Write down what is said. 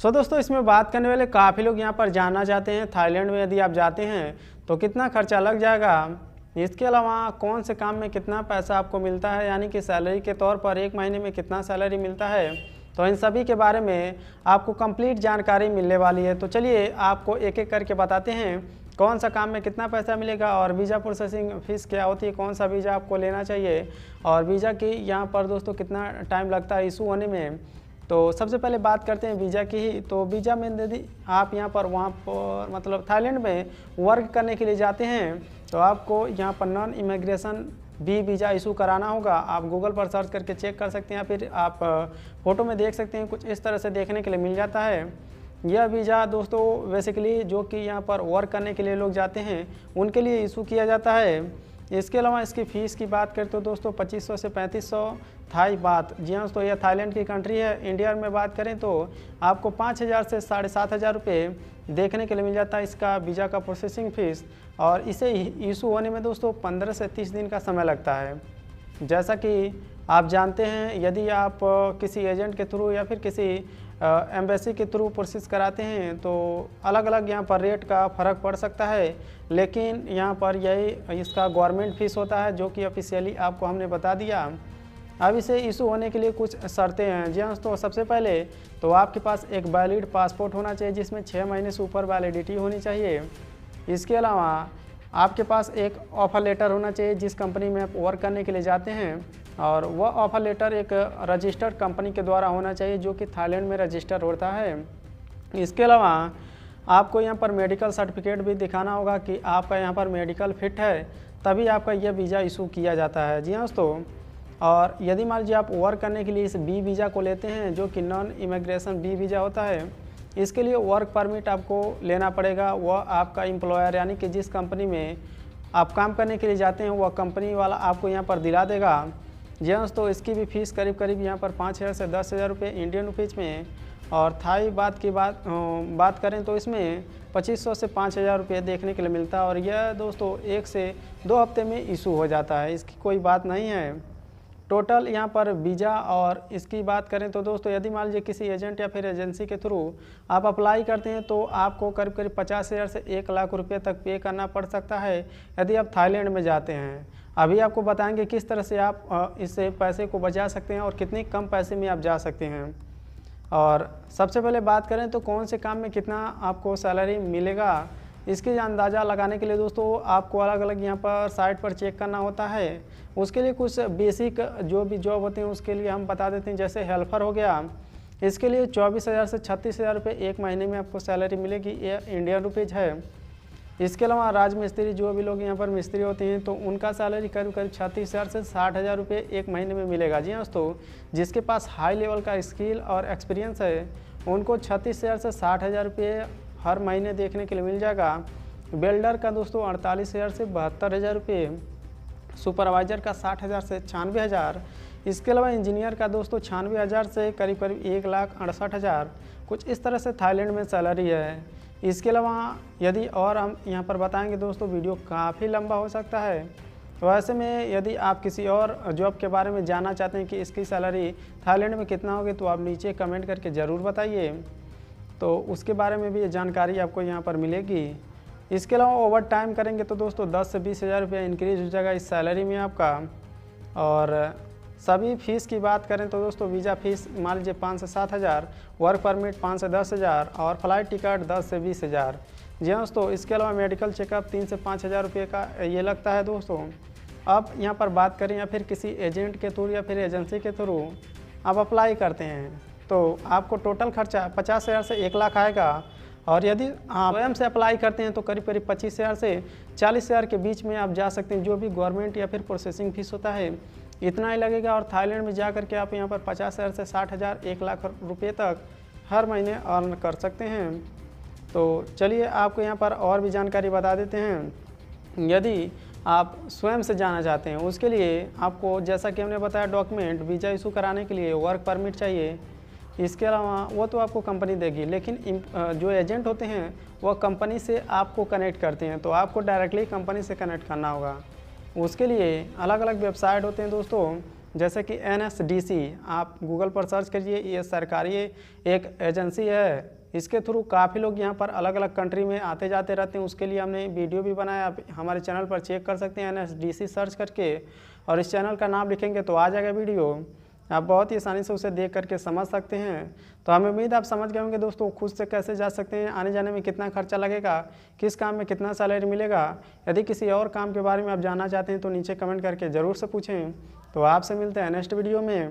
दोस्तों इसमें बात करने वाले काफ़ी लोग यहाँ पर जानना चाहते हैं थाईलैंड में यदि आप जाते हैं तो कितना खर्चा लग जाएगा। इसके अलावा कौन से काम में कितना पैसा आपको मिलता है, यानी कि सैलरी के तौर पर एक महीने में कितना सैलरी मिलता है। तो इन सभी के बारे में आपको कंप्लीट जानकारी मिलने वाली है। तो चलिए आपको एक एक करके बताते हैं कौन सा काम में कितना पैसा मिलेगा और वीज़ा प्रोसेसिंग फ़ीस क्या होती है, कौन सा वीज़ा आपको लेना चाहिए और वीज़ा की यहाँ पर दोस्तों कितना टाइम लगता है इशू होने में। तो सबसे पहले बात करते हैं वीज़ा की ही। तो वीज़ा में यदि आप यहाँ पर वहाँ पर मतलब थाईलैंड में वर्क करने के लिए जाते हैं तो आपको यहाँ पर नॉन इमिग्रेशन वीज़ा इशू कराना होगा। आप गूगल पर सर्च करके चेक कर सकते हैं, फिर आप फ़ोटो में देख सकते हैं, कुछ इस तरह से देखने के लिए मिल जाता है। यह वीज़ा दोस्तों बेसिकली जो कि यहाँ पर वर्क करने के लिए लोग जाते हैं उनके लिए इशू किया जाता है। इसके अलावा इसकी फ़ीस की बात करें तो दोस्तों 2500 से 3500 थाई बात। जी हाँ दोस्तों, यह थाईलैंड की कंट्री है। इंडिया में बात करें तो आपको 5000 से 7500 रुपये देखने के लिए मिल जाता है इसका वीज़ा का प्रोसेसिंग फ़ीस। और इसे इशू होने में दोस्तों 15 से 30 दिन का समय लगता है। जैसा कि आप जानते हैं, यदि आप किसी एजेंट के थ्रू या फिर किसी एम्बेसी के थ्रू प्रोसेस कराते हैं तो अलग अलग यहाँ पर रेट का फ़र्क पड़ सकता है, लेकिन यहाँ पर यही इसका गवर्नमेंट फ़ीस होता है जो कि ऑफिशियली आपको हमने बता दिया। अब इसे इशू होने के लिए कुछ शर्तें हैं। जी हाँ दोस्तों, सबसे पहले तो आपके पास एक वैलिड पासपोर्ट होना चाहिए जिसमें 6 महीने से ऊपर वैलिडिटी होनी चाहिए। इसके अलावा आपके पास एक ऑफ़र लेटर होना चाहिए जिस कंपनी में आप वर्क करने के लिए जाते हैं, और वह ऑफ़र लेटर एक रजिस्टर्ड कंपनी के द्वारा होना चाहिए जो कि थाईलैंड में रजिस्टर होता है। इसके अलावा आपको यहाँ पर मेडिकल सर्टिफिकेट भी दिखाना होगा कि आपका यहाँ पर मेडिकल फिट है, तभी आपका यह वीज़ा इशू किया जाता है। जी हाँ दोस्तों, और यदि मान लीजिए आप वर्क करने के लिए इस वीज़ा को लेते हैं जो कि नॉन इमिग्रेशन वीज़ा होता है, इसके लिए वर्क परमिट आपको लेना पड़ेगा। वह आपका एम्प्लॉयर यानी कि जिस कंपनी में आप काम करने के लिए जाते हैं वह कंपनी वाला आपको यहाँ पर दिला देगा। जी हाँ दोस्तों, इसकी भी फ़ीस करीब करीब यहाँ पर 5000 से 10,000 रुपये इंडियन रुपीज़ में। और थाई बात की बात करें तो इसमें 2500 से 5000 रुपये देखने के लिए मिलता है, और यह दोस्तों 1 से 2 हफ्ते में इशू हो जाता है, इसकी कोई बात नहीं है। टोटल यहाँ पर वीज़ा और इसकी बात करें तो दोस्तों यदि मान लीजिए किसी एजेंट या फिर एजेंसी के थ्रू आप अप्लाई करते हैं तो आपको करीब करीब 50,000 से 1 लाख रुपये तक पे करना पड़ सकता है यदि आप थाईलैंड में जाते हैं। अभी आपको बताएंगे किस तरह से आप इससे पैसे को बचा सकते हैं और कितने कम पैसे में आप जा सकते हैं। और सबसे पहले बात करें तो कौन से काम में कितना आपको सैलरी मिलेगा, इसके अंदाज़ा लगाने के लिए दोस्तों आपको अलग अलग यहाँ पर साइट पर चेक करना होता है। उसके लिए कुछ बेसिक जो भी जॉब होते हैं उसके लिए हम बता देते हैं, जैसे हेल्पर हो गया, इसके लिए 24,000 से 36,000 रुपये एक महीने में आपको सैलरी मिलेगी, ये इंडियन रुपीज़ है। इसके अलावा राजमिस्त्री जो भी लोग यहाँ पर मिस्त्री होते हैं तो उनका सैलरी करीब करीब 36,000 से 60,000 रुपये एक महीने में मिलेगा। जी हाँ दोस्तों, जिसके पास हाई लेवल का स्किल और एक्सपीरियंस है उनको 36,000 से 60,000 रुपये हर महीने देखने के लिए मिल जाएगा। वेल्डर का दोस्तों 48,000 से 72,000 रुपये, सुपरवाइज़र का 60,000 से 96,000। इसके अलावा इंजीनियर का दोस्तों 96,000 से करीब करीब 1,68,000। कुछ इस तरह से थाईलैंड में सैलरी है। इसके अलावा यदि और हम यहाँ पर बताएंगे दोस्तों वीडियो काफ़ी लंबा हो सकता है, तो ऐसे में यदि आप किसी और जॉब के बारे में जानना चाहते हैं कि इसकी सैलरी थाईलैंड में कितना होगी तो आप नीचे कमेंट करके ज़रूर बताइए, तो उसके बारे में भी जानकारी आपको यहाँ पर मिलेगी। इसके अलावा ओवर टाइम करेंगे तो दोस्तों 10 से 20,000 रुपये इंक्रीज़ हो जाएगा इस सैलरी में आपका। और सभी फ़ीस की बात करें तो दोस्तों वीज़ा फ़ीस मान लीजिए 5 से 7,000, वर्क परमिट 5 से 10,000 और फ्लाइट टिकट 10 से 20,000। जी हाँ दोस्तों, इसके अलावा मेडिकल चेकअप 3 से 5,000 रुपये का ये लगता है दोस्तों। अब यहाँ पर बात करें या फिर किसी एजेंट के थ्रू या फिर एजेंसी के थ्रू आप अप्लाई करते हैं तो आपको टोटल खर्चा 50,000 से 1 लाख आएगा, और यदि आप स्वयं से अप्लाई करते हैं तो करीब करीब 25,000 से 40,000 के बीच में आप जा सकते हैं। जो भी गवर्नमेंट या फिर प्रोसेसिंग फ़ीस होता है इतना ही लगेगा, और थाईलैंड में जा कर के आप यहाँ पर 50,000 से 60,000 1 लाख रुपये तक हर महीने अर्न कर सकते हैं। तो चलिए आपको यहाँ पर और भी जानकारी बता देते हैं। यदि आप स्वयं से जाना चाहते हैं उसके लिए आपको जैसा कि हमने बताया डॉक्यूमेंट वीज़ा इशू कराने के लिए वर्क परमिट चाहिए। इसके अलावा वो तो आपको कंपनी देगी, लेकिन जो एजेंट होते हैं वह कंपनी से आपको कनेक्ट करते हैं, तो आपको डायरेक्टली कंपनी से कनेक्ट करना होगा। उसके लिए अलग अलग वेबसाइट होते हैं दोस्तों, जैसे कि NSDC आप गूगल पर सर्च करिए, ये सरकारी एक एजेंसी है। इसके थ्रू काफ़ी लोग यहाँ पर अलग अलग कंट्री में आते जाते रहते हैं। उसके लिए हमने वीडियो भी बनाया, आप हमारे चैनल पर चेक कर सकते हैं NSDC सर्च करके, और इस चैनल का नाम लिखेंगे तो आ जाएगा वीडियो। आप बहुत ही आसानी से उसे देख करके समझ सकते हैं। तो हमें उम्मीद आप समझ गए होंगे दोस्तों खुद से कैसे जा सकते हैं, आने जाने में कितना खर्चा लगेगा, किस काम में कितना सैलरी मिलेगा। यदि किसी और काम के बारे में आप जानना चाहते हैं तो नीचे कमेंट करके ज़रूर से पूछें। तो आपसे मिलते हैं नेक्स्ट वीडियो में।